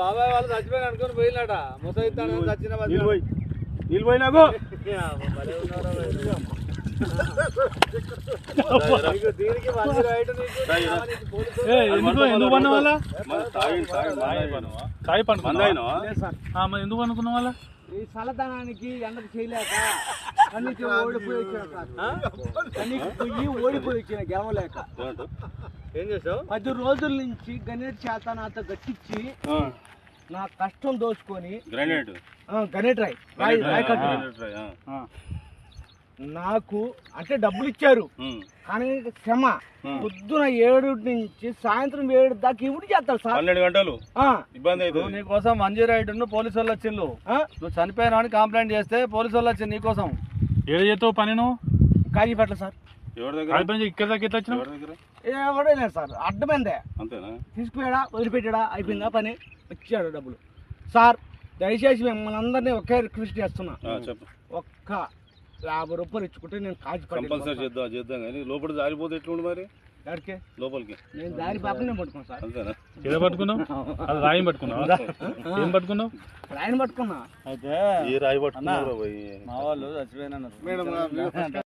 బాబాయ్ వాళ్ళు చచ్చిపోయిన అనుకుని పోయినట ముసైతాను చచ్చిన నీళ్ళు పోయినాకు ఎందుకు పన్న వాళ్ళ తాయి పండుకున్నా ఎందుకు అనుకున్న వాళ్ళ ఈ చల్లదనానికి ఎండకు చేయలేక కన్నీకి ఓడిపోయి వచ్చిన కన్నీకి పొయ్యి ఓడిపోయి వచ్చిన గెలవలేక ఏం చేసావు 10 రోజుల నుంచి గణేట్ చేత నాతో గట్టించి నా కష్టం దోచుకొని గణేట్ రాయి కట్టు నాకు అంటే డబ్బులు ఇచ్చారు కానీ క్షమ పొద్దున 7 నుంచి సాయంత్రం 7 దాకా ఇప్పుడు చేస్తారు సార్ 12 గంటలు ఇబ్బంది అవుతుంది నీకోసం 108 పోలీసు వాళ్ళు వచ్చిండు నువ్వు చనిపోయినా అని కంప్లైంట్ చేస్తే పోలీసు వాళ్ళు వచ్చింది నీకోసం ఏడు చేస్తావు పని నువ్వు కాజీపేటలో సార్ ఇక్కడ దాకా ఎట్లా వచ్చినావు ఎవడే లేదు సార్ అడ్డమైందే అంతేనా తీసుకుపోయాడా వదిలిపెట్టాడా అయిపోయిందా పని వచ్చాడు డబ్బులు సార్ దయచేసి మిమ్మల్ని అందరినీ ఒకే రిక్వెస్ట్ చేస్తున్నా ఒక్క 50 రూపాయలు ఇచ్చుకుంటే నేను కంపల్సరీ చేద్దాం కానీ లోపల జారిపోతే ఎట్లుండి మరి ఎక్కడికి లోపలికి నేను దారి పాపనే పట్టుకున్నాను సార్ అంతేనా ఏదో పట్టుకున్నావు అది రాయం పట్టుకున్నావు ఏం పట్టుకున్నావు రాయిని పట్టుకున్నా అయితే ఏ రాయి పట్టుకున్నా మా వాళ్ళు చచ్చిపోయినా